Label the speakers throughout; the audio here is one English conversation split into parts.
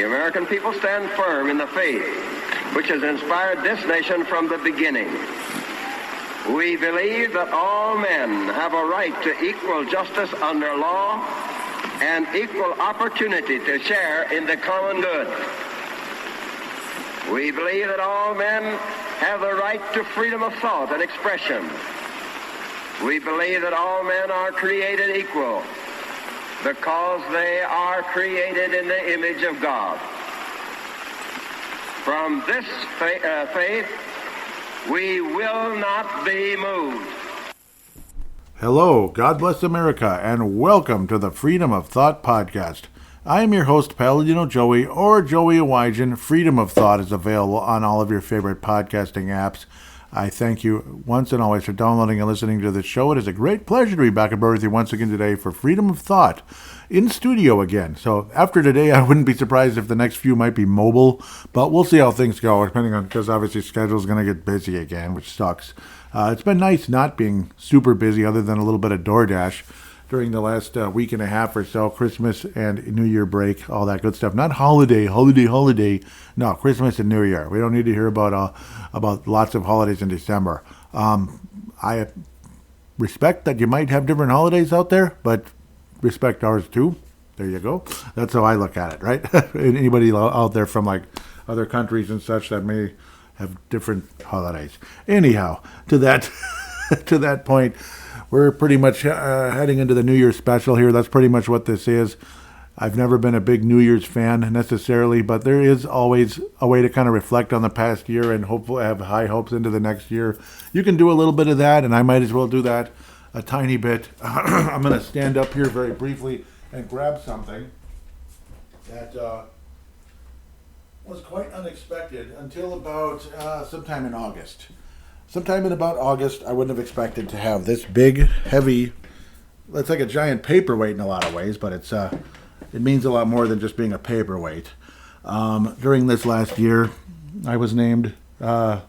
Speaker 1: the American people stand firm in the faith which has inspired this nation from the beginning. We believe that all men have a right to equal justice under law and equal opportunity to share in the common good. We believe that all men have the right to freedom of thought and expression. We believe that all men are created equal because they are created in the image of God. From this faith, we will not be moved.
Speaker 2: Hello, God bless America, and welcome to the Freedom of Thought podcast. I am your host, Paladino Joey, or Joey Awajan. Freedom of Thought is available on all of your favorite podcasting apps. I thank you once and always for downloading and listening to this show. It is a great pleasure to be back aboard with you once again today for Freedom of Thought in studio again. So after today, I wouldn't be surprised if the next few might be mobile, but we'll see how things go, depending on, because obviously schedule is going to get busy again, which sucks. It's been nice not being super busy other than a little bit of DoorDash during the last week and a half or so, Christmas and New Year break, all that good stuff. Not holiday. No, Christmas and New Year. We don't need to hear about lots of holidays in December. I respect that you might have different holidays out there, but respect ours too. There you go. That's how I look at it, right? Anybody out there from like other countries and such that may have different holidays. Anyhow, to that to that point, we're pretty much heading into the New Year's special here. That's pretty much what this is. I've never been a big New Year's fan necessarily, but there is always a way to kind of reflect on the past year and hopefully have high hopes into the next year. You can do a little bit of that, and I might as well do that a tiny bit. I'm going to stand up here very briefly and grab something that was quite unexpected until about sometime in August. Sometime in about August, I wouldn't have expected to have this big, heavy, it's like a giant paperweight in a lot of ways, but it means a lot more than just being a paperweight. During this last year, I was named the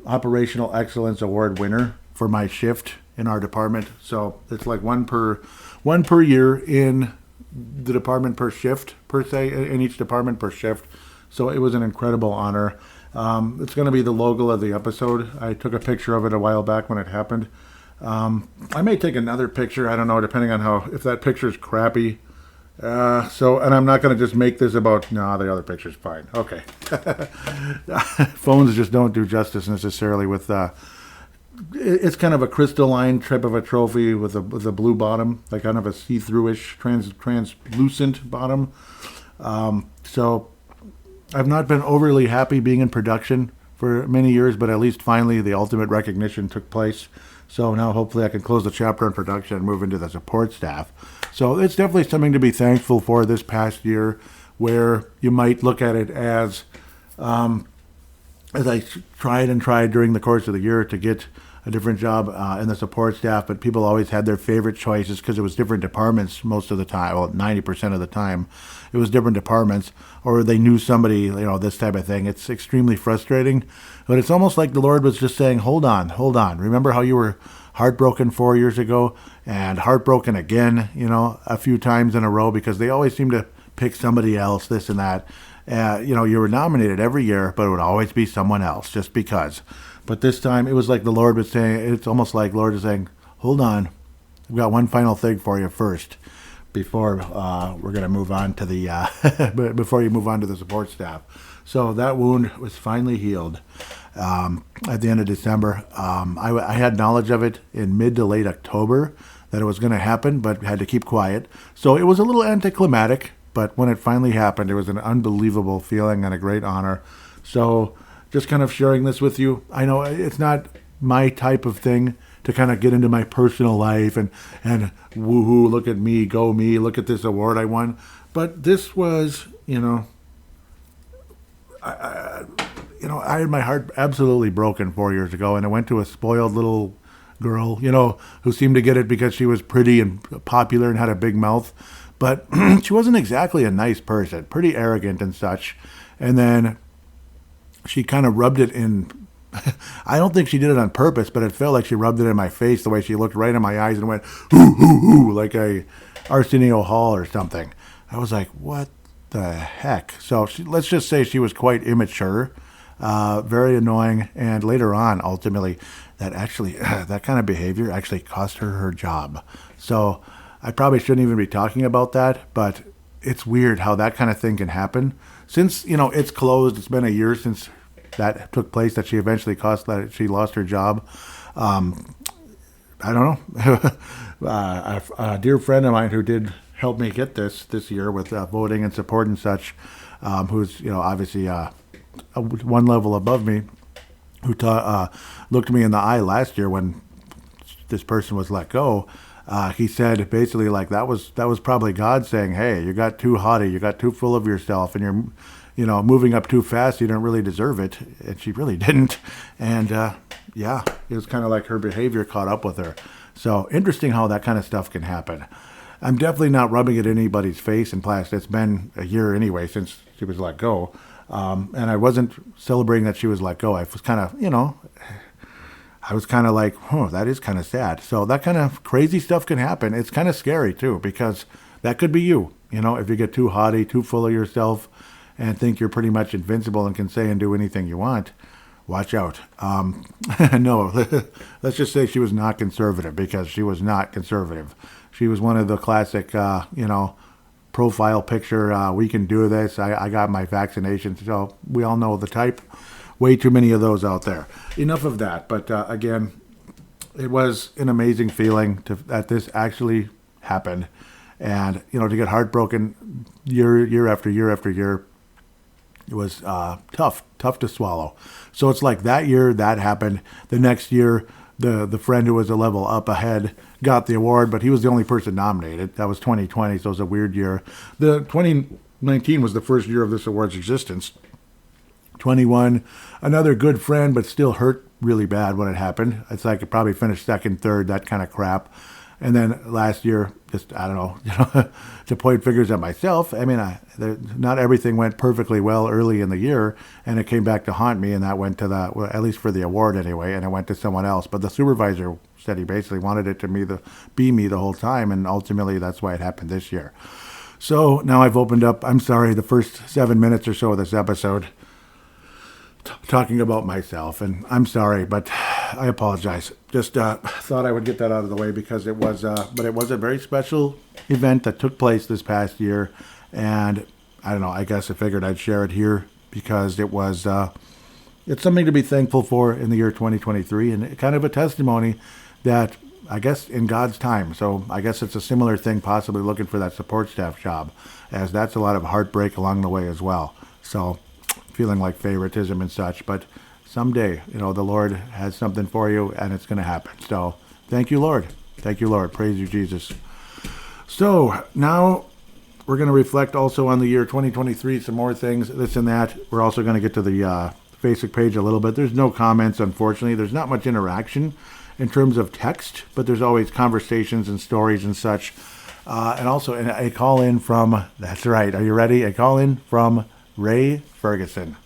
Speaker 2: Operational Excellence Award winner for my shift in our department. So it's like one per year in the department per shift, per se, in each department per shift. So it was an incredible honor. It's going to be the logo of the episode. I took a picture of it a while back when it happened. I may take another picture. I don't know, depending on if that picture's crappy. And I'm not going to just make this about, no, the other picture's fine. Okay. Phones just don't do justice necessarily with, it's kind of a crystalline type of a trophy with a blue bottom, like kind of a see-through-ish, translucent bottom. So I've not been overly happy being in production for many years, but at least finally the ultimate recognition took place. So now hopefully I can close the chapter on production and move into the support staff. So it's definitely something to be thankful for this past year, where you might look at it as I tried during the course of the year to get a different job in the support staff, but people always had their favorite choices because it was different departments most of the time. Well, 90% of the time, it was different departments, or they knew somebody, this type of thing. It's extremely frustrating, but it's almost like the Lord was just saying, hold on. Remember how you were heartbroken 4 years ago and heartbroken again, a few times in a row, because they always seem to pick somebody else, this and that. You were nominated every year, but it would always be someone else just because. But this time, it was like the Lord was saying, it's almost like Lord is saying, hold on, I've got one final thing for you first, before we're going to move on to the, before you move on to the support staff. So that wound was finally healed at the end of December. I had knowledge of it in mid to late October that it was going to happen, but had to keep quiet. So it was a little anticlimactic, but when it finally happened, it was an unbelievable feeling and a great honor. So just kind of sharing this with you. I know it's not my type of thing to kind of get into my personal life and woohoo, look at me, go me, look at this award I won. But this was, I had my heart absolutely broken 4 years ago, and I went to a spoiled little girl, who seemed to get it because she was pretty and popular and had a big mouth. But she wasn't exactly a nice person, pretty arrogant and such. And then she kind of rubbed it in. I don't think she did it on purpose, but it felt like she rubbed it in my face the way she looked right in my eyes and went, hoo, hoo, hoo, like a Arsenio Hall or something. I was like, what the heck? So let's just say she was quite immature, very annoying, and later on, ultimately, that kind of behavior actually cost her job. So I probably shouldn't even be talking about that, but it's weird how that kind of thing can happen. Since, it's closed, it's been a year since that took place, that she eventually she lost her job. I don't know. A dear friend of mine who did help me get this year with voting and support and such, who's, obviously one level above me, who looked me in the eye last year when this person was let go. He said basically like that was probably God saying, hey, you got too haughty, you got too full of yourself, and you're moving up too fast. You don't really deserve it. And she really didn't. And it was kind of like her behavior caught up with her. So interesting how that kind of stuff can happen. I'm definitely not rubbing it in anybody's face. And plus, it's been a year anyway since she was let go. And I wasn't celebrating that she was let go. I was kind of, I was kind of like, that is kind of sad. So that kind of crazy stuff can happen. It's kind of scary too, because that could be you. If you get too haughty, too full of yourself, and think you're pretty much invincible and can say and do anything you want, watch out. No, let's just say she was not conservative, because she was not conservative. She was one of the classic, profile picture, we can do this, I got my vaccinations. So we all know the type. Way too many of those out there. Enough of that. But again, it was an amazing feeling that this actually happened. And, to get heartbroken year after year after year, it was tough to swallow. So it's like that year that happened. The next year, the friend who was a level up ahead got the award, but he was the only person nominated. That was 2020, so it was a weird year. The 2019 was the first year of this award's existence. 21, another good friend, but still hurt really bad when it happened. It's like it probably finished second, third, that kind of crap. And then last year, just, I don't know, to point fingers at myself, I mean, not everything went perfectly well early in the year, and it came back to haunt me, and that went to at least for the award anyway, and it went to someone else. But the supervisor said he basically wanted it to be me the whole time, and ultimately that's why it happened this year. So now I've opened up, I'm sorry, the first 7 minutes or so of this episode talking about myself, and I'm sorry, but I apologize. Just thought I would get that out of the way, because it was a very special event that took place this past year, and I don't know, I guess I figured I'd share it here, because it was it's something to be thankful for in the year 2023, and kind of a testimony that I guess in God's time. So I guess it's a similar thing, possibly looking for that support staff job, as that's a lot of heartbreak along the way as well. So feeling like favoritism and such, but someday, the Lord has something for you, and it's going to happen. So thank you, Lord. Thank you, Lord. Praise you, Jesus. So now we're going to reflect also on the year 2023, some more things, this and that. We're also going to get to the Facebook page a little bit. There's no comments, unfortunately. There's not much interaction in terms of text, but there's always conversations and stories and such. And also a call in from, that's right, are you ready? A call in from Ray Ferguson.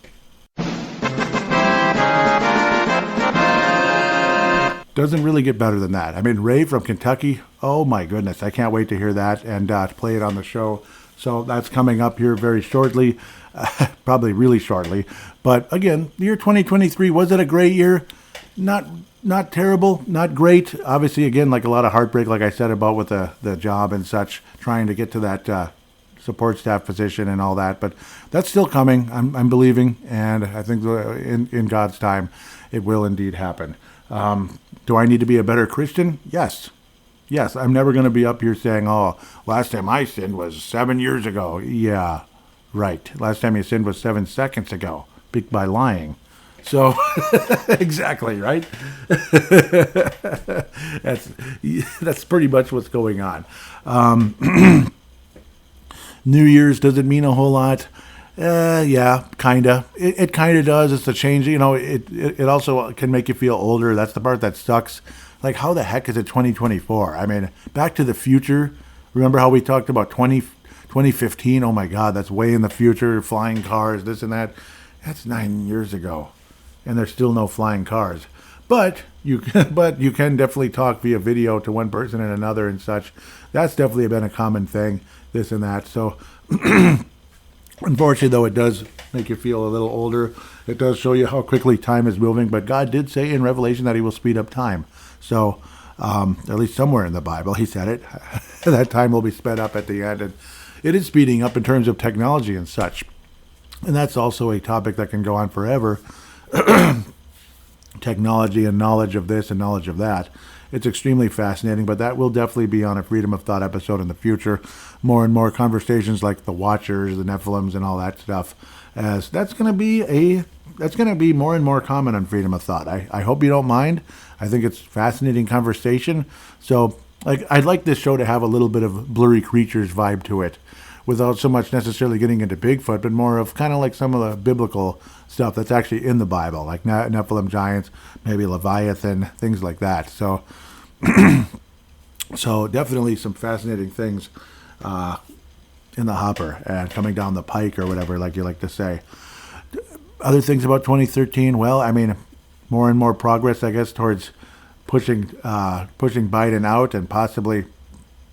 Speaker 2: Doesn't really get better than that. I mean, Ray from Kentucky, oh my goodness, I can't wait to hear that and to play it on the show. So that's coming up here very shortly, probably really shortly. But again, the year 2023, was it a great year? Not terrible, not great. Obviously, again, like a lot of heartbreak, like I said about with the job and such, trying to get to that support staff position and all that, but that's still coming. I'm believing, and I think in God's time, it will indeed happen. Do I need to be a better Christian? Yes. I'm never going to be up here saying, "Oh, last time I sinned was 7 years ago." Yeah, right. Last time you sinned was 7 seconds ago by lying. So exactly right. That's pretty much what's going on. New Year's, does it mean a whole lot? Yeah, kinda. It kinda does. It's a change. It also can make you feel older. That's the part that sucks. Like, how the heck is it 2024? I mean, Back to the Future. Remember how we talked about 2015? Oh my God, that's way in the future. Flying cars, this and that. That's 9 years ago, and there's still no flying cars. But you can definitely talk via video to one person and another and such. That's definitely been a common thing, this and that. So Unfortunately, though, it does make you feel a little older. It does show you how quickly time is moving. But God did say in Revelation that he will speed up time. So, at least somewhere in the Bible, he said it. That time will be sped up at the end. And it is speeding up in terms of technology and such. And that's also a topic that can go on forever. Technology and knowledge of this and knowledge of that. It's extremely fascinating, but that will definitely be on a Freedom of Thought episode in the future. More and more conversations like the Watchers, the Nephilims, and all that stuff. As that's going to be more and more common on Freedom of Thought. I hope you don't mind. I think it's fascinating conversation. So I'd like this show to have a little bit of Blurry Creatures vibe to it, without so much necessarily getting into Bigfoot, but more of kind of like some of the biblical stuff that's actually in the Bible, like Nephilim giants, maybe Leviathan, things like that. So, so definitely some fascinating things in the hopper and coming down the pike or whatever, like you like to say. Other things about 2013, well, I mean, more and more progress, I guess, towards pushing Biden out, and possibly,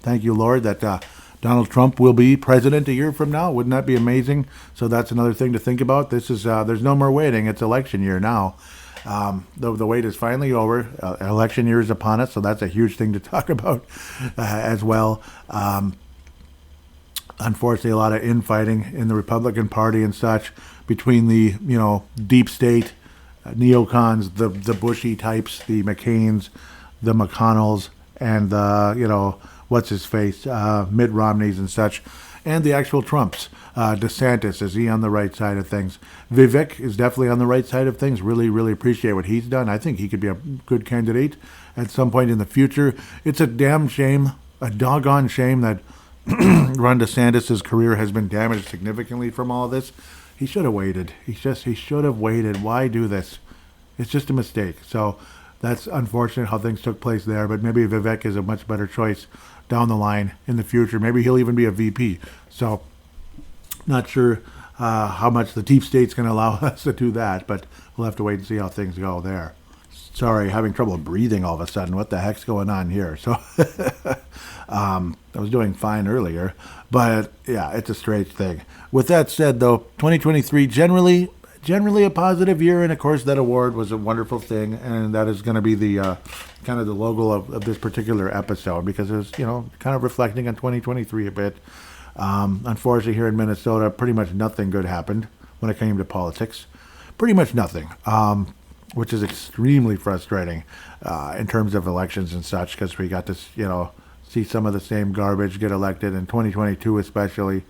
Speaker 2: thank you, Lord, that Donald Trump will be president a year from now. Wouldn't that be amazing? So that's another thing to think about. This is there's no more waiting. It's election year now. The wait is finally over. Election year is upon us, so that's a huge thing to talk about as well. Unfortunately, a lot of infighting in the Republican Party and such between the deep state neocons, the Bushy types, the McCains, the McConnells, and the what's his face, Mitt Romney's and such, and the actual Trumps. DeSantis, is he on the right side of things? Vivek is definitely on the right side of things. Really, really appreciate what he's done. I think he could be a good candidate at some point in the future. It's a damn shame, a doggone shame that Ron DeSantis' career has been damaged significantly from all of this. He should have waited. He should have waited. Why do this? It's just a mistake. So that's unfortunate how things took place there, but maybe Vivek is a much better choice down the line in the future. Maybe he'll even be a VP. So not sure how much the deep state's going to allow us to do that, but we'll have to wait and see how things go there. Sorry, having trouble breathing all of a sudden. What the heck's going on here? So I was doing fine earlier, but yeah, it's a strange thing. With that said, though, 2023 generally a positive year, and of course that award was a wonderful thing, and that is going to be the kind of the logo of this particular episode, because it's kind of reflecting on 2023 a bit. Unfortunately, here in Minnesota, pretty much nothing good happened when it came to politics. Pretty much nothing, which is extremely frustrating in terms of elections and such, because we got this, see some of the same garbage get elected in 2022 especially.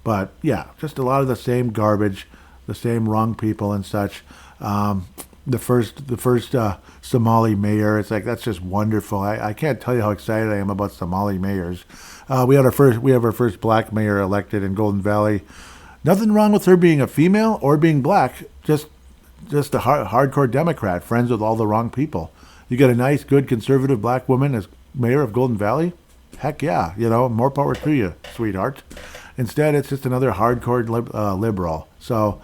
Speaker 2: But yeah, just a lot of the same garbage, the same wrong people and such. The first Somali mayor, it's like, that's just wonderful. I can't tell you how excited I am about Somali mayors. We have our first black mayor elected in Golden Valley. Nothing wrong with her being a female or being black, just a hardcore Democrat, friends with all the wrong people. You get a nice, good, conservative black woman as mayor of Golden Valley? Heck yeah, more power to you, sweetheart. Instead, it's just another hardcore liberal. So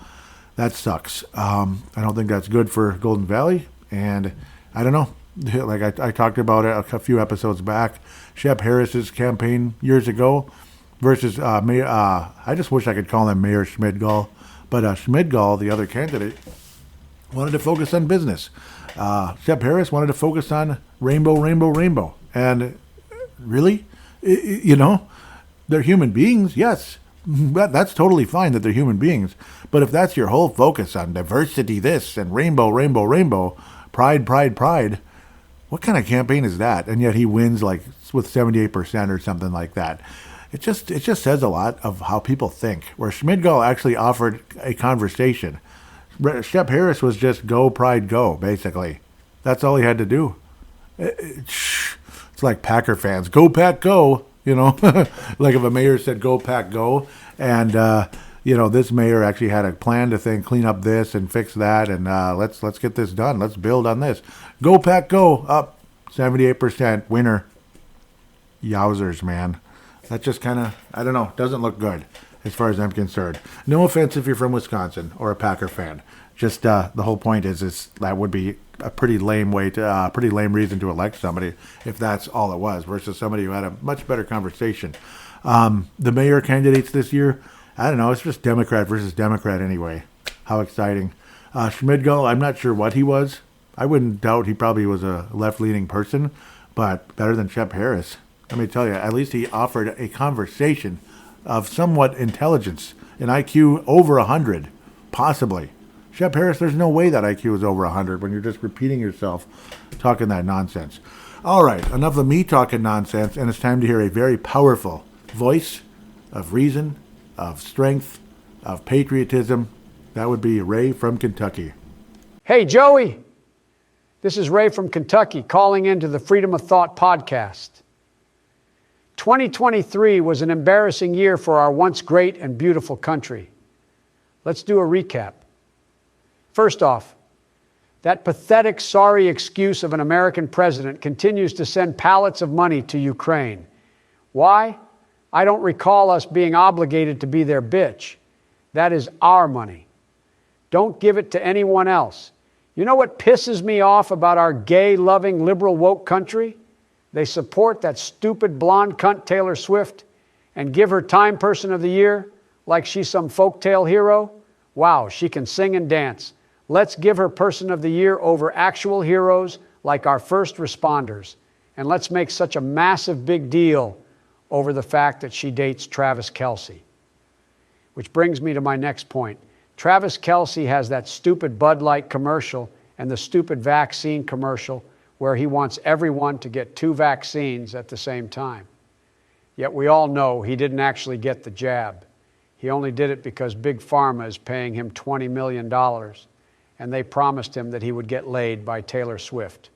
Speaker 2: that sucks. I don't think that's good for Golden Valley. And I don't know. Like I talked about it a few episodes back. Shep Harris's campaign years ago versus Mayor. I just wish I could call him Mayor Schmidgall. But Schmidgall, the other candidate, wanted to focus on business. Shep Harris wanted to focus on rainbow. And really, they're human beings, yes. That's totally fine that they're human beings. But if that's your whole focus on diversity, this, and rainbow, pride, what kind of campaign is that? And yet he wins like with 78% or something like that. It just says a lot of how people think. Where Schmidgall actually offered a conversation. Shep Harris was just go, pride, go, basically. That's all he had to do. It's like Packer fans. Go, Pack, go. Like if a mayor said, go, Pack, go. And, this mayor actually had a plan to clean up this and fix that. And let's get this done. Let's build on this. Go, Pack, go. Up 78% winner. Yowzers, man. That just kind of, I don't know, doesn't look good as far as I'm concerned. No offense if you're from Wisconsin or a Packer fan. Just the whole point is that would be a pretty lame reason to elect somebody if that's all it was, versus somebody who had a much better conversation. The mayor candidates this year, I don't know. It's just Democrat versus Democrat anyway. How exciting. Schmidgall, I'm not sure what he was. I wouldn't doubt he probably was a left-leaning person, but better than Shep Harris. Let me tell you, at least he offered a conversation of somewhat intelligence, an IQ over 100, possibly. Shep Harris, there's no way that IQ is over 100 when you're just repeating yourself, talking that nonsense. All right, enough of me talking nonsense, and it's time to hear a very powerful voice of reason, of strength, of patriotism. That would be Ray from Kentucky.
Speaker 3: Hey, Joey. This is Ray from Kentucky calling into the Freedom of Thought podcast. 2023 was an embarrassing year for our once great and beautiful country. Let's do a recap. First off, that pathetic, sorry excuse of an American president continues to send pallets of money to Ukraine. Why? I don't recall us being obligated to be their bitch. That is our money. Don't give it to anyone else. You know what pisses me off about our gay-loving, liberal, woke country? They support that stupid blonde cunt Taylor Swift and give her Time Person of the Year like she's some folktale hero. Wow, she can sing and dance. Let's give her Person of the Year over actual heroes like our first responders. And let's make such a massive big deal over the fact that she dates Travis Kelce. Which brings me to my next point. Travis Kelce has that stupid Bud Light commercial and the stupid vaccine commercial where he wants everyone to get 2 vaccines at the same time. Yet we all know he didn't actually get the jab. He only did it because Big Pharma is paying him $20 million, and they promised him that he would get laid by Taylor Swift.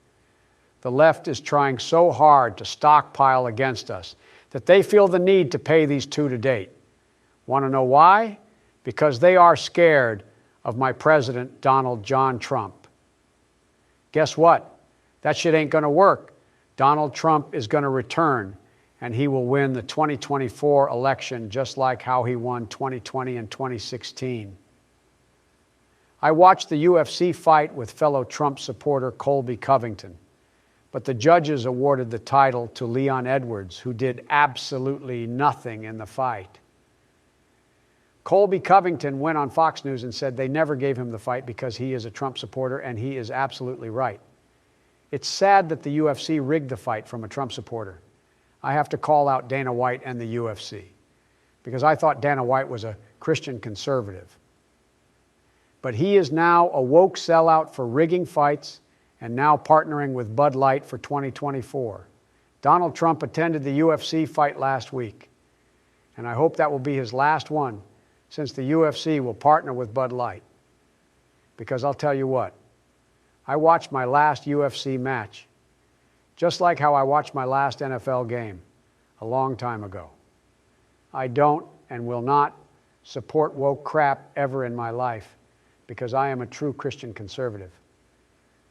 Speaker 3: The left is trying so hard to stockpile against us that they feel the need to pay these 2 to date. Want to know why? Because they are scared of my president, Donald John Trump. Guess what? That shit ain't going to work. Donald Trump is going to return, and he will win the 2024 election just like how he won 2020 and 2016. I watched the UFC fight with fellow Trump supporter Colby Covington, but the judges awarded the title to Leon Edwards, who did absolutely nothing in the fight. Colby Covington went on Fox News and said they never gave him the fight because he is a Trump supporter, and he is absolutely right. It's sad that the UFC rigged the fight from a Trump supporter. I have to call out Dana White and the UFC because I thought Dana White was a Christian conservative. But he is now a woke sellout for rigging fights and now partnering with Bud Light for 2024. Donald Trump attended the UFC fight last week, and I hope that will be his last one since the UFC will partner with Bud Light. Because I'll tell you what, I watched my last UFC match, just like how I watched my last NFL game a long time ago. I don't and will not support woke crap ever in my life because I am a true Christian conservative.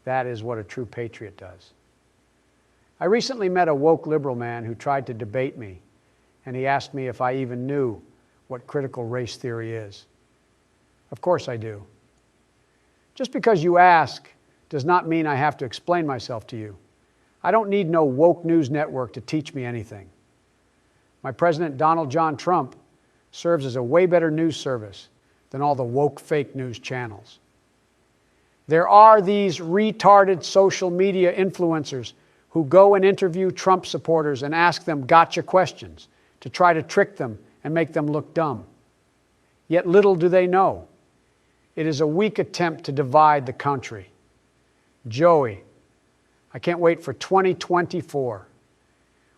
Speaker 3: That is what a true patriot does. I recently met a woke liberal man who tried to debate me, and he asked me if I even knew what critical race theory is. Of course I do. Just because you ask does not mean I have to explain myself to you. I don't need no woke news network to teach me anything. My president, Donald John Trump, serves as a way better news service than all the woke fake news channels. There are these retarded social media influencers who go and interview Trump supporters and ask them gotcha questions to try to trick them and make them look dumb. Yet little do they know. It is a weak attempt to divide the country. Joey, I can't wait for 2024.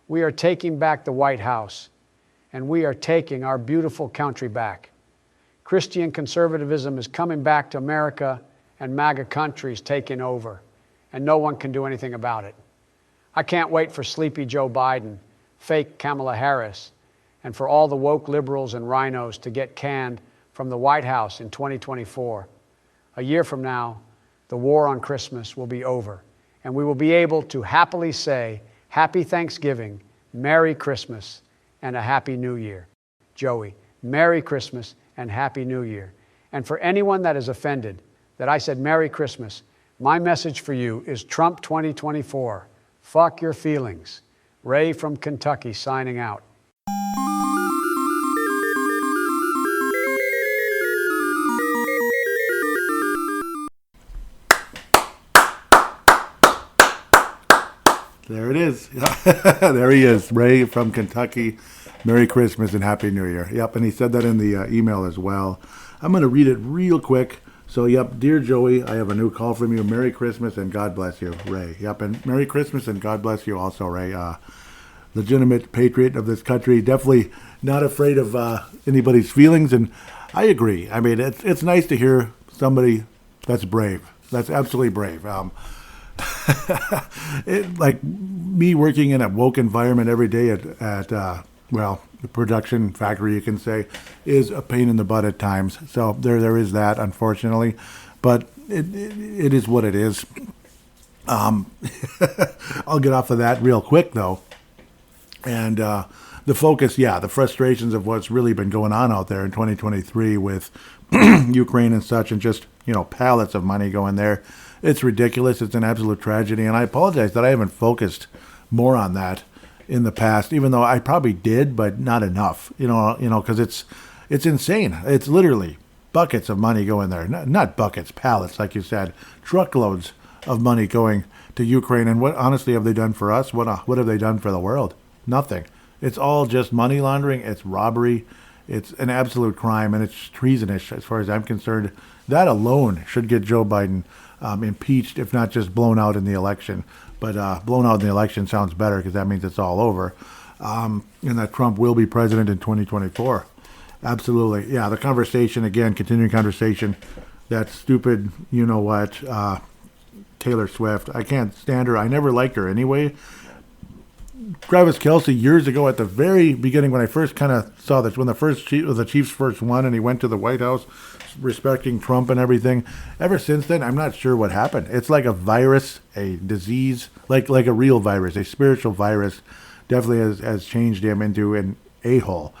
Speaker 3: We are taking back the White House, and we are taking our beautiful country back. Christian conservatism is coming back to America, and MAGA country's taking over, and no one can do anything about it. I can't wait for sleepy Joe Biden, fake Kamala Harris, and for all the woke liberals and rhinos to get canned from the White House in 2024. A year from now, the war on Christmas will be over, and we will be able to happily say, Happy Thanksgiving, Merry Christmas, and a Happy New Year. Joey, Merry Christmas and Happy New Year. And for anyone that is offended that I said Merry Christmas, my message for you is Trump 2024. Fuck your feelings. Ray from Kentucky signing out.
Speaker 2: is. There he is, Ray from Kentucky. Merry Christmas and Happy New Year. Yep, and he said that in the email as well. I'm going to read it real quick. So, yep, dear Joey, I have a new call from you. Merry Christmas and God bless you, Ray. Yep, and Merry Christmas and God bless you also, Ray. Legitimate patriot of this country, definitely not afraid of anybody's feelings, and I agree. I mean, it's nice to hear somebody that's brave. That's absolutely brave. Like me working in a woke environment every day at the production factory, you can say, is a pain in the butt at times. So there is that, unfortunately, but it is what it is. I'll get off of that real quick though, and the focus, the frustrations of what's really been going on out there in 2023 with Ukraine and such, and just pallets of money going there. It's ridiculous. It's an absolute tragedy, and I apologize that I haven't focused more on that in the past, even though I probably did, but not enough. Because it's insane. It's literally buckets of money going there. Not buckets, pallets, like you said, truckloads of money going to Ukraine. And what honestly have they done for us? What have they done for the world? Nothing. It's all just money laundering. It's robbery. It's an absolute crime, and it's treasonous as far as I'm concerned. That alone should get Joe Biden impeached, if not just blown out in the election. But blown out in the election sounds better because that means it's all over. And that Trump will be president in 2024. Absolutely. Yeah, the conversation, again, continuing conversation, that stupid, Taylor Swift. I can't stand her. I never liked her anyway. Travis Kelce years ago at the very beginning when I first kind of saw this, when the Chiefs first won and he went to the White House respecting Trump and everything. Ever since then, I'm not sure what happened. It's like a virus, a disease, like a real virus, a spiritual virus. Definitely has changed him into an a-hole.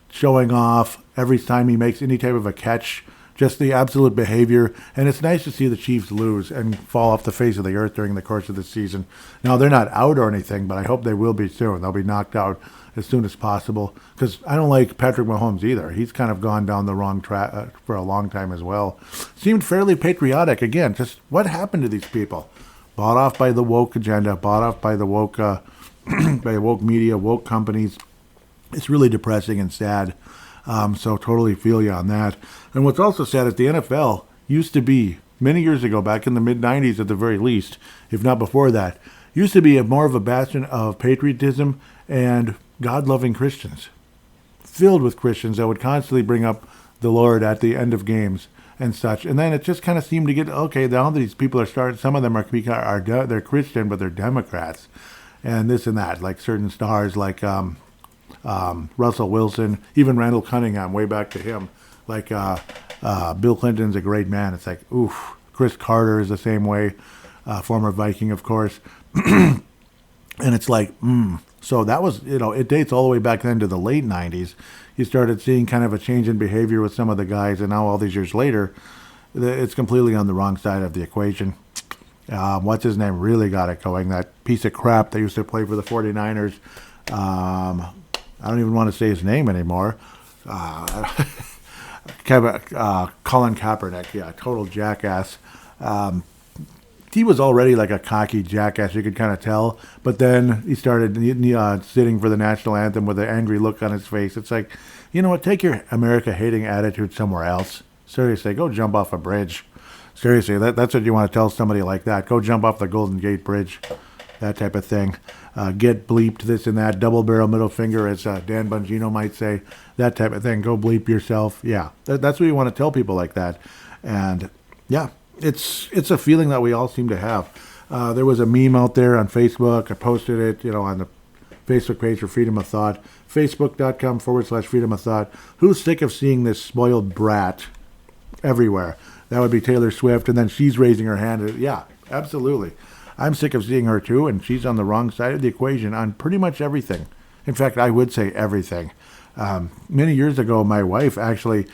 Speaker 2: Showing off every time he makes any type of a catch. Just the absolute behavior, and it's nice to see the Chiefs lose and fall off the face of the earth during the course of the season. Now, they're not out or anything, but I hope they will be soon. They'll be knocked out as soon as possible, because I don't like Patrick Mahomes either. He's kind of gone down the wrong track for a long time as well. Seemed fairly patriotic. Again, just what happened to these people? Bought off by the woke agenda, bought off by the woke, by woke media, woke companies. It's really depressing and sad. So totally feel you on that. And what's also sad is the NFL used to be, many years ago, back in the mid-'90s at the very least, if not before that, used to be more of a bastion of patriotism and God-loving Christians. Filled with Christians that would constantly bring up the Lord at the end of games and such. And then it just kind of seemed to get, okay, now these people are starting, some of them are they're Christian, but they're Democrats. And this and that, like certain stars like Russell Wilson, even Randall Cunningham, way back to him. Like Bill Clinton's a great man. It's like, oof. Chris Carter is the same way, former Viking, of course. And it's like, So that was, it dates all the way back then to the late 90s. You started seeing kind of a change in behavior with some of the guys, and now all these years later, it's completely on the wrong side of the equation. What's his name really got it going? That piece of crap that used to play for the 49ers. I don't even want to say his name anymore. Colin Kaepernick, total jackass. He was already like a cocky jackass, you could kind of tell. But then he started sitting for the national anthem with an angry look on his face. It's like, you know what? Take your America-hating attitude somewhere else. Seriously, go jump off a bridge. Seriously, that's what you want to tell somebody like that. Go jump off the Golden Gate Bridge. That type of thing. Get bleeped, this and that. Double barrel middle finger, as Dan Bongino might say. That type of thing. Go bleep yourself. Yeah, that's what you want to tell people like that. And yeah, it's a feeling that we all seem to have. There was a meme out there on Facebook. I posted it, on the Facebook page for Freedom of Thought. Facebook.com/Freedom of Thought. Who's sick of seeing this spoiled brat everywhere? That would be Taylor Swift. And then she's raising her hand. Yeah, absolutely. I'm sick of seeing her too, and she's on the wrong side of the equation on pretty much everything. In fact, I would say everything. Many years ago, my wife actually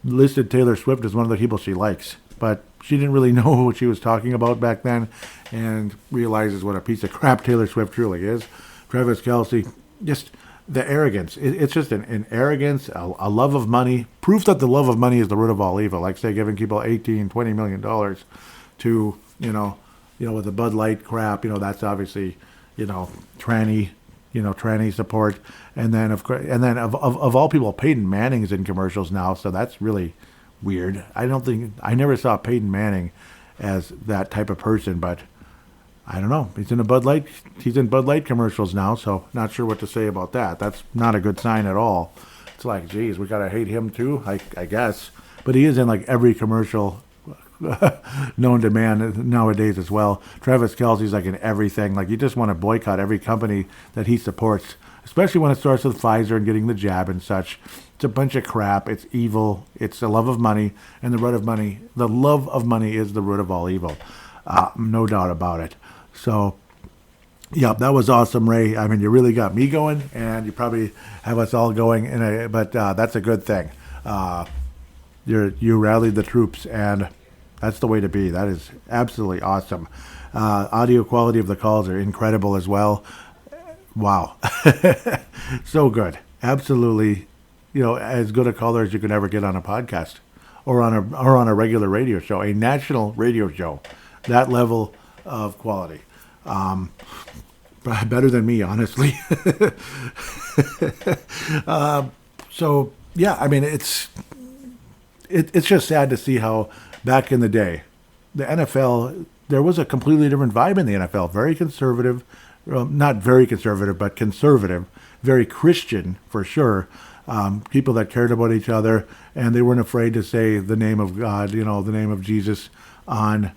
Speaker 2: listed Taylor Swift as one of the people she likes, but she didn't really know what she was talking about back then, and realizes what a piece of crap Taylor Swift truly is. Travis Kelce, just the arrogance. It's just an arrogance, a love of money, proof that the love of money is the root of all evil. Like, say, giving people $18, $20 million to, with the Bud Light crap, that's obviously tranny, tranny support, and then of course, and then of all people, Peyton Manning's in commercials now, so that's really weird. I never saw Peyton Manning as that type of person, but I don't know. He's in Bud Light commercials now, so not sure what to say about that. That's not a good sign at all. It's like, geez, we gotta hate him too, I guess. But he is in like every commercial known to man nowadays as well. Travis Kelce's like in everything. Like, you just want to boycott every company that he supports, especially when it starts with Pfizer and getting the jab and such. It's a bunch of crap. It's evil. It's the love of money, and the root of money. The love of money is the root of all evil. No doubt about it. So, yeah, that was awesome, Ray. I mean, you really got me going, and you probably have us all going. But that's a good thing. You rallied the troops, and that's the way to be. That is absolutely awesome. Audio quality of the calls are incredible as well. Wow. So good. Absolutely, as good a caller as you could ever get on a podcast or on a regular radio show, a national radio show. That level of quality. Better than me, honestly. So, yeah, I mean, it's just sad to see how back in the day, the NFL, there was a completely different vibe in the NFL. Very conservative, not very conservative, but conservative, very Christian for sure. People that cared about each other, and they weren't afraid to say the name of God, the name of Jesus on,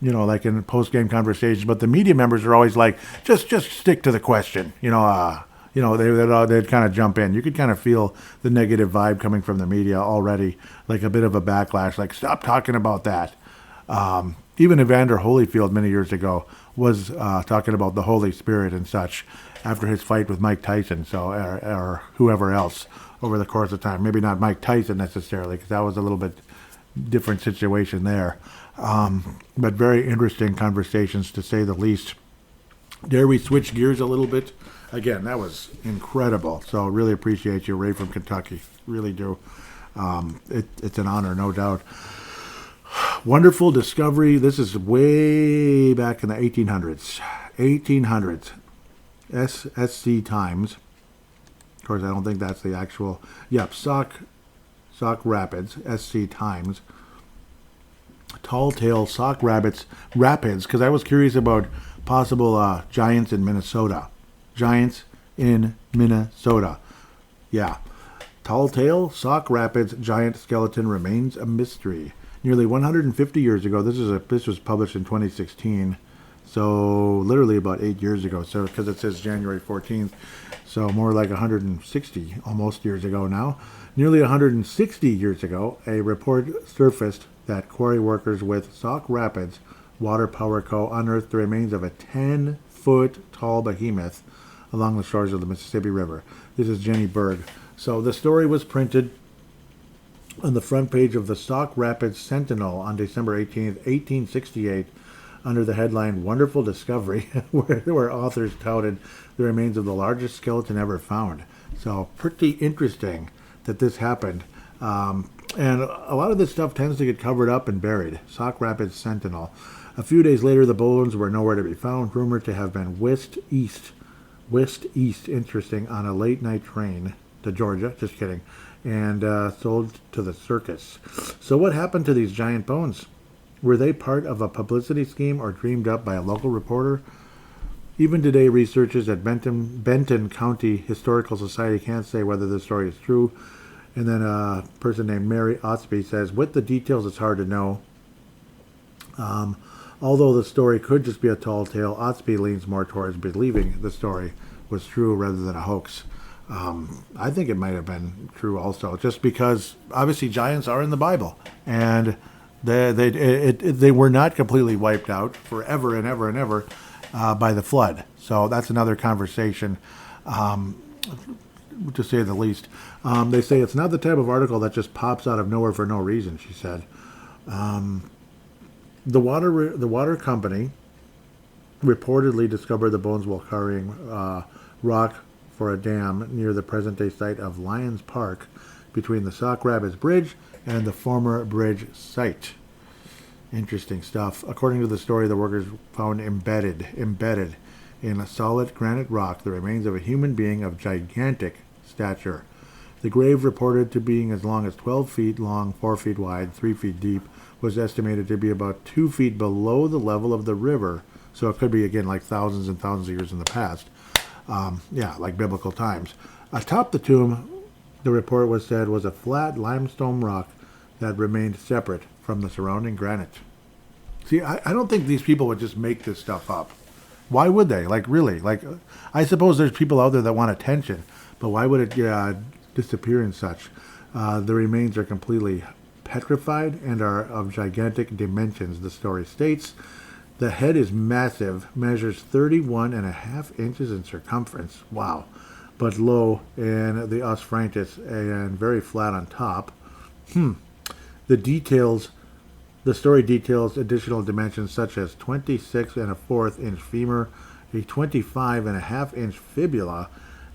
Speaker 2: like in post-game conversations. But the media members are always like, just stick to the question, they'd kind of jump in. You could kind of feel the negative vibe coming from the media already, like a bit of a backlash, like, stop talking about that. Even Evander Holyfield many years ago was talking about the Holy Spirit and such after his fight with Mike Tyson, or whoever else over the course of time. Maybe not Mike Tyson necessarily, because that was a little bit different situation there. But very interesting conversations, to say the least. Dare we switch gears a little bit? Again, that was incredible. So really appreciate you, Ray from Kentucky. Really do. It's an honor, no doubt. Wonderful discovery. This is way back in the 1800s. 1800s. SC Times. Of course, I don't think that's the actual. Yep, Sauk Rapids. SC Times. Tall Tale Sauk Rapids, because I was curious about possible giants in Minnesota. Giants in Minnesota. Yeah. Tall Tale, Sauk Rapids, giant skeleton remains a mystery. Nearly 150 years ago, this was published in 2016, so literally about 8 years ago, so because it says January 14th, so more like 160 almost years ago now. Nearly 160 years ago, a report surfaced that quarry workers with Sauk Rapids Water Power Co. unearthed the remains of a 10-foot tall behemoth along the shores of the Mississippi River. This is Jenny Berg. So the story was printed on the front page of the Sauk Rapids Sentinel on December 18th, 1868, under the headline "Wonderful Discovery," where authors touted the remains of the largest skeleton ever found. So pretty interesting that this happened. And a lot of this stuff tends to get covered up and buried. Sauk Rapids Sentinel. A few days later, the bones were nowhere to be found, rumored to have been whisked east, interesting, on a late-night train to Georgia, just kidding, and sold to the circus. So what happened to these giant bones? Were they part of a publicity scheme or dreamed up by a local reporter? Even today, researchers at Benton County Historical Society can't say whether the story is true. And then a person named Mary Otsby says, with the details, it's hard to know. Although the story could just be a tall tale, Otsby leans more towards believing the story was true rather than a hoax. I think it might have been true also, just because obviously giants are in the Bible, and they were not completely wiped out forever and ever and ever by the flood. So that's another conversation, to say the least. They say it's not the type of article that just pops out of nowhere for no reason, she said. The water company reportedly discovered the bones while carrying rock for a dam near the present-day site of Lions Park between the Sauk Rapids Bridge and the former bridge site. Interesting stuff. According to the story, the workers found embedded in a solid granite rock the remains of a human being of gigantic stature. The grave, reported to being as long as 12 feet long, 4 feet wide, 3 feet deep, was estimated to be about 2 feet below the level of the river. So it could be, again, like thousands and thousands of years in the past. Like biblical times. Atop the tomb, the report was said, was a flat limestone rock that remained separate from the surrounding granite. See, I don't think these people would just make this stuff up. Why would they? Like, really? Like, I suppose there's people out there that want attention, but why would it disappear and such? The remains are completely petrified and are of gigantic dimensions, the story states. The head is massive, measures 31.5 inches in circumference. Wow. But low in the os francus and very flat on top. The story details additional dimensions such as 26.25 inch femur, a 25.5 inch fibula,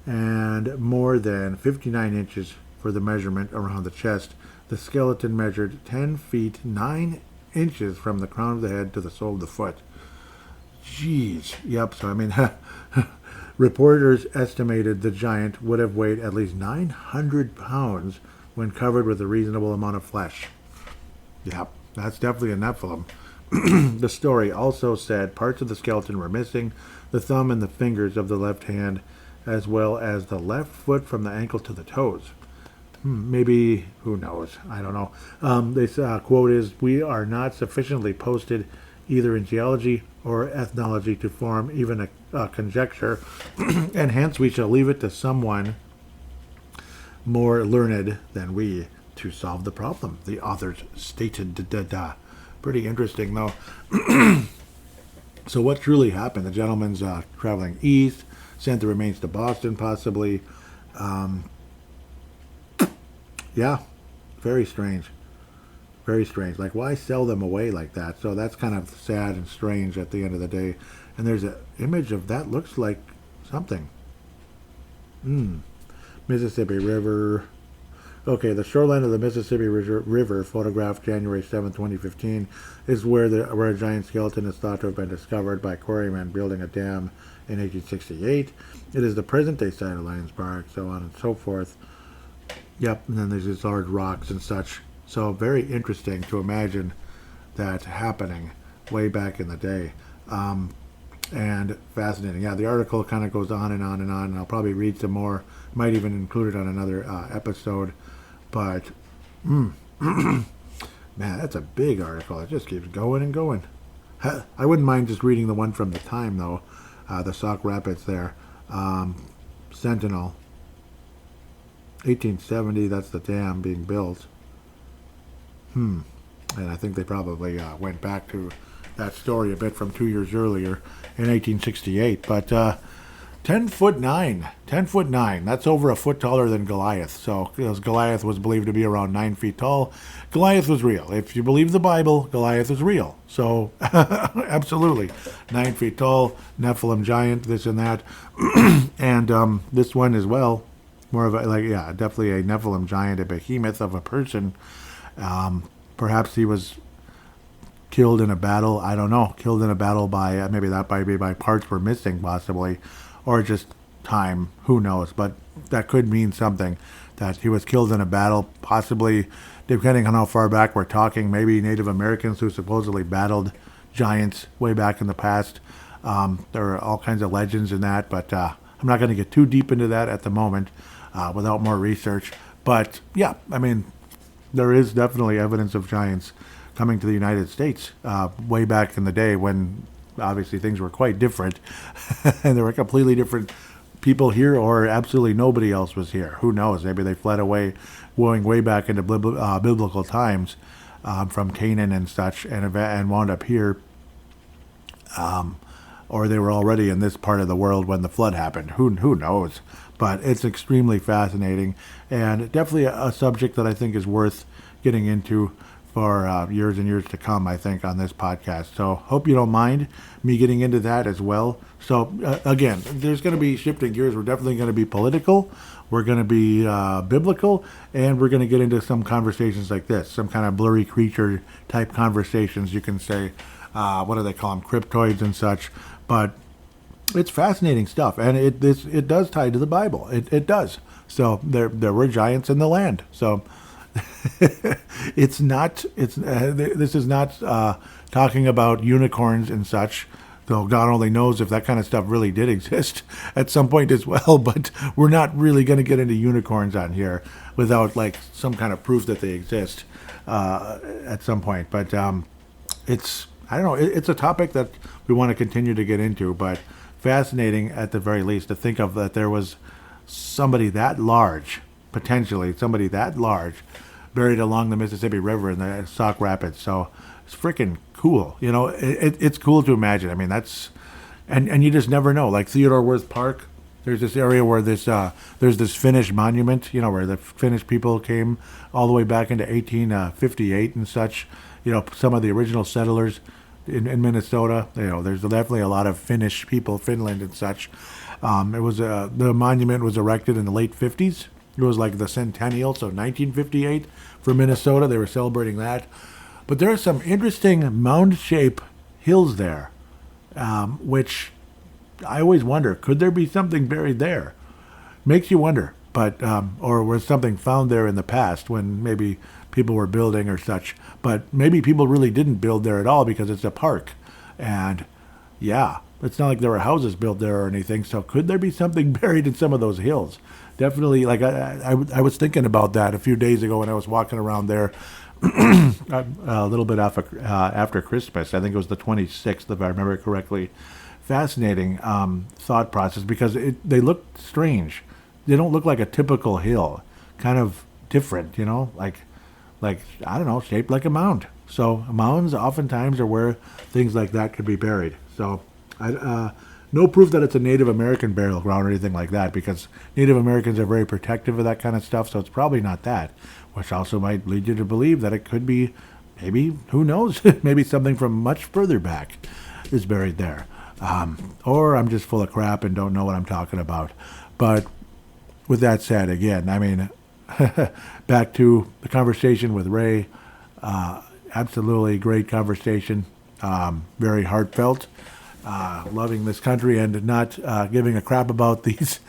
Speaker 2: and more than 59 inches for the measurement around the chest. The skeleton measured 10 feet 9 inches from the crown of the head to the sole of the foot. Jeez. Yep, so I mean, reporters estimated the giant would have weighed at least 900 pounds when covered with a reasonable amount of flesh. Yep, that's definitely a Nephilim. The story also said parts of the skeleton were missing, the thumb and the fingers of the left hand, as well as the left foot from the ankle to the toes. Maybe, who knows? I don't know. This quote is, "We are not sufficiently posted either in geology or ethnology to form even a conjecture, and hence we shall leave it to someone more learned than we to solve the problem," the authors stated. Pretty interesting, though. So what truly happened? The gentleman's traveling east, sent the remains to Boston, possibly. Yeah, very strange. Very strange. Like, why sell them away like that? So that's kind of sad and strange at the end of the day. And there's an image of that looks like something. Mississippi River. Okay, the shoreline of the Mississippi River, photographed January 7, 2015, is where a giant skeleton is thought to have been discovered by quarrymen building a dam in 1868. It is the present-day site of Lions Park, so on and so forth. Yep, and then there's these large rocks and such. So very interesting to imagine that happening way back in the day. And fascinating. Yeah, the article kind of goes on and on and on, and I'll probably read some more. Might even include it on another episode. But, man, that's a big article. It just keeps going and going. I wouldn't mind just reading the one from the time, though. The Sauk Rapids there. Sentinel. 1870, that's the dam being built. And I think they probably went back to that story a bit from 2 years earlier in 1868. But 10 foot 9. 10 foot 9. That's over a foot taller than Goliath. So because Goliath was believed to be around 9 feet tall, Goliath was real. If you believe the Bible, Goliath is real. So absolutely. 9 feet tall, Nephilim giant, this and that. And this one as well. More of a, definitely a Nephilim giant, a behemoth of a person. Perhaps he was killed in a battle. I don't know. Killed in a battle by, maybe by parts were missing, possibly. Or just time. Who knows? But that could mean something. That he was killed in a battle, possibly, depending on how far back we're talking, maybe Native Americans who supposedly battled giants way back in the past. There are all kinds of legends in that, but I'm not going to get too deep into that at the moment without more research. But yeah, I mean, there is definitely evidence of giants coming to the United States way back in the day when obviously things were quite different and there were completely different people here, or absolutely nobody else was here. Who knows? Maybe they fled away, going way back into biblical times from Canaan and such, and wound up here. Or they were already in this part of the world when the flood happened. Who knows? But it's extremely fascinating, and definitely a subject that I think is worth getting into for years and years to come, I think, on this podcast. So hope you don't mind me getting into that as well. So again, there's going to be shifting gears. We're definitely going to be political. We're going to be biblical, and we're going to get into some conversations like this, some kind of blurry creature type conversations, you can say. What do they call them? Cryptoids and such. But it's fascinating stuff, and it does tie to the Bible. It does. So there were giants in the land. So this is not talking about unicorns and such. Though God only knows if that kind of stuff really did exist at some point as well. But we're not really going to get into unicorns on here without like some kind of proof that they exist at some point. But it's, I don't know, it's a topic that we want to continue to get into, but fascinating at the very least to think of that there was somebody that large, potentially somebody that large, buried along the Mississippi River in the Sauk Rapids. So it's freaking cool. You know, it's cool to imagine. I mean, that's, and you just never know. Like Theodore Wirth Park, there's this area where there's this Finnish monument, you know, where the Finnish people came all the way back into 1858 and such. You know, some of the original settlers in Minnesota. You know, there's definitely a lot of Finnish people, Finland and such. The monument was erected in the late 50s. It was like the centennial, so 1958 for Minnesota. They were celebrating that. But there are some interesting mound-shaped hills there, which I always wonder, could there be something buried there? Makes you wonder, but or was something found there in the past when maybe people were building or such. But maybe people really didn't build there at all because it's a park. And yeah, it's not like there were houses built there or anything. So could there be something buried in some of those hills? Definitely, like I was thinking about that a few days ago when I was walking around there a little bit after Christmas. I think it was the 26th, if I remember correctly. Fascinating thought process because they look strange. They don't look like a typical hill. Kind of different, you know, like I don't know, shaped like a mound. So mounds oftentimes are where things like that could be buried. So no proof that it's a Native American burial ground or anything like that, because Native Americans are very protective of that kind of stuff, so it's probably not that, which also might lead you to believe that it could be, maybe, who knows, maybe something from much further back is buried there. Or I'm just full of crap and don't know what I'm talking about. But with that said, again, I mean, back to the conversation with Ray, absolutely great conversation, very heartfelt. Loving this country and not giving a crap about these,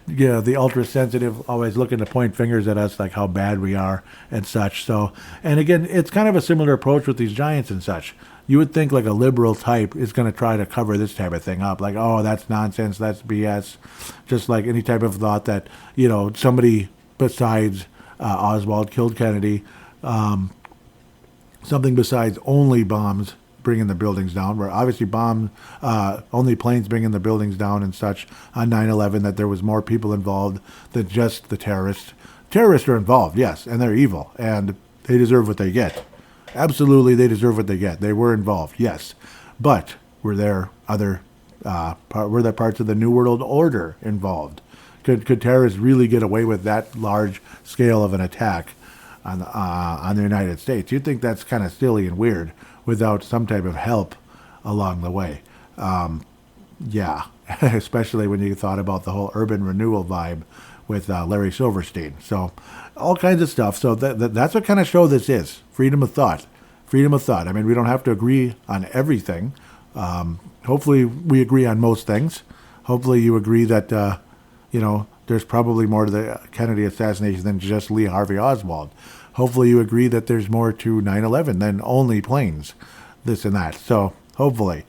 Speaker 2: you know, the ultra sensitive, always looking to point fingers at us like how bad we are and such. So, and again, it's kind of a similar approach with these giants and such. You would think like a liberal type is going to try to cover this type of thing up, like, oh, that's nonsense, that's BS. Just like any type of thought that, you know, somebody besides Oswald killed Kennedy, something besides only bombs bringing the buildings down, where obviously only planes bringing the buildings down and such on 9/11, that there was more people involved than just the terrorists. Terrorists are involved, yes, and they're evil, and they deserve what they get. Absolutely, they deserve what they get. They were involved, yes. But were there parts of the New World Order involved? Could terrorists really get away with that large scale of an attack on the United States? You'd think that's kind of silly and weird without some type of help along the way. Yeah, especially when you thought about the whole urban renewal vibe with Larry Silverstein. So all kinds of stuff. So that's what kind of show this is. Freedom of thought. Freedom of thought. I mean, we don't have to agree on everything. Hopefully we agree on most things. Hopefully you agree that, you know, there's probably more to the Kennedy assassination than just Lee Harvey Oswald. Hopefully you agree that there's more to 9/11 than only planes, this and that. So hopefully.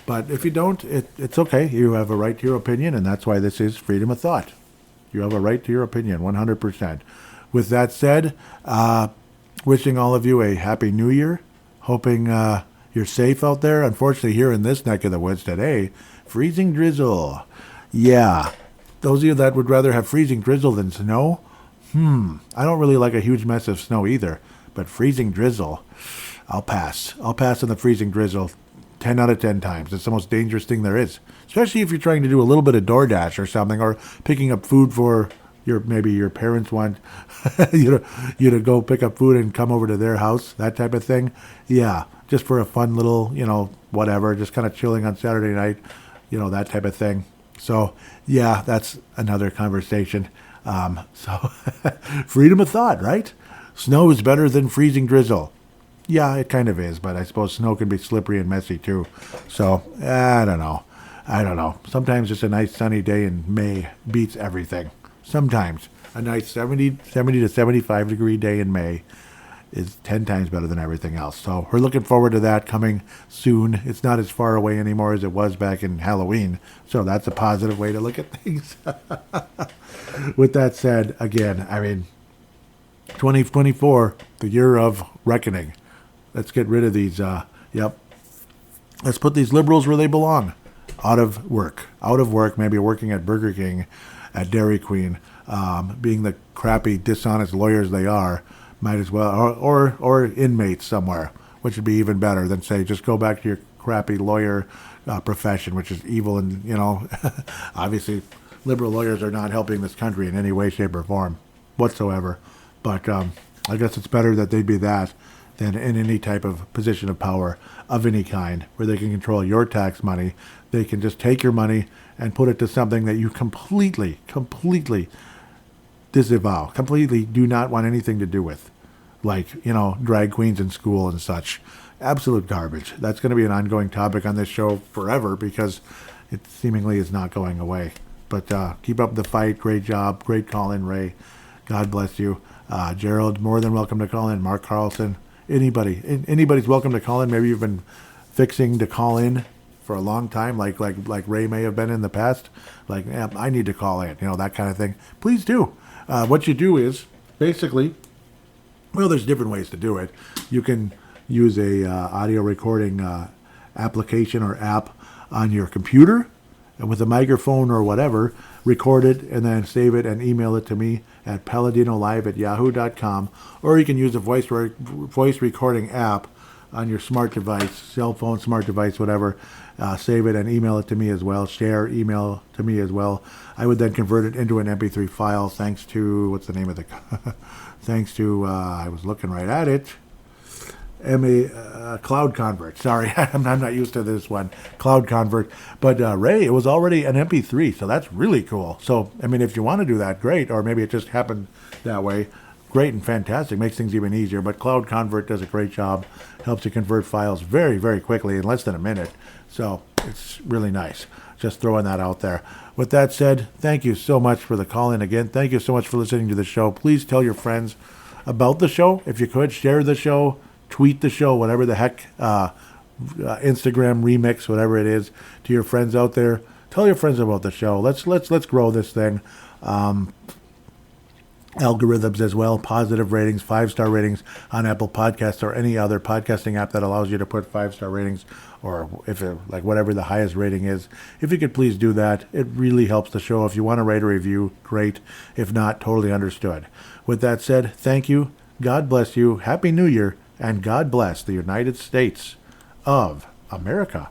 Speaker 2: But if you don't, it's okay. You have a right to your opinion, and that's why this is freedom of thought. You have a right to your opinion, 100%. With that said, wishing all of you a happy new year. Hoping you're safe out there. Unfortunately, here in this neck of the woods today, freezing drizzle. Yeah, those of you that would rather have freezing drizzle than snow, I don't really like a huge mess of snow either, but freezing drizzle, I'll pass. I'll pass on the freezing drizzle 10 out of 10 times. It's the most dangerous thing there is, especially if you're trying to do a little bit of DoorDash or something, or picking up food for maybe your parents want you to go pick up food and come over to their house, that type of thing. Yeah, just for a fun little, you know, whatever, just kind of chilling on Saturday night, you know, that type of thing. So, yeah, that's another conversation. So, freedom of thought, right? Snow is better than freezing drizzle. Yeah, it kind of is, but I suppose snow can be slippery and messy too. So, I don't know. I don't know. Sometimes just a nice sunny day in May beats everything. Sometimes a nice 70 to 75 degree day in May is 10 times better than everything else. So we're looking forward to that coming soon. It's not as far away anymore as it was back in Halloween. So that's a positive way to look at things. With that said, again, I mean, 2024, the year of reckoning. Let's get rid of these, let's put these liberals where they belong. Out of work, maybe working at Burger King, at Dairy Queen, being the crappy, dishonest lawyers they are, might as well, or inmates somewhere, which would be even better than say, just go back to your crappy lawyer profession, which is evil. And, obviously liberal lawyers are not helping this country in any way, shape, or form whatsoever. But I guess it's better that they be that than in any type of position of power of any kind where they can control your tax money. They can just take your money and put it to something that you completely disavow, completely do not want anything to do with. Like, drag queens in school and such. Absolute garbage. That's going to be an ongoing topic on this show forever because it seemingly is not going away. But keep up the fight. Great job. Great call in, Ray. God bless you. Gerald, more than welcome to call in. Mark Carlson. Anybody's welcome to call in. Maybe you've been fixing to call in for a long time, like Ray may have been in the past. Like, I need to call in, that kind of thing. Please do. What you do is basically, well, there's different ways to do it. You can use a audio recording application or app on your computer, and with a microphone or whatever, record it and then save it and email it to me at paladinolive@yahoo.com. Or you can use a voice recording app on your smart device, cell phone, smart device, whatever. Save it and email it to me as well. Share, email to me as well. I would then convert it into an MP3 file thanks to, what's the name of the, thanks to, I was looking right at it, Cloud Convert. Sorry, I'm not used to this one. Cloud Convert. But Ray, it was already an MP3, so that's really cool. So, I mean, if you want to do that, great. Or maybe it just happened that way. Great and fantastic. Makes things even easier. But Cloud Convert does a great job. Helps you convert files very, very quickly in less than a minute. So it's really nice. Just throwing that out there. With that said, thank you so much for the call in again. Thank you so much for listening to the show. Please tell your friends about the show. If you could, share the show, tweet the show, whatever the heck, Instagram remix, whatever it is, to your friends out there. Tell your friends about the show. Let's grow this thing. Algorithms as well, positive ratings, 5-star ratings on Apple Podcasts or any other podcasting app that allows you to put 5-star ratings, or if it, like whatever the highest rating is. If you could please do that, it really helps the show. If you want to rate a review, great. If not, totally understood. With that said, thank you. God bless you. Happy New Year. And God bless the United States of America.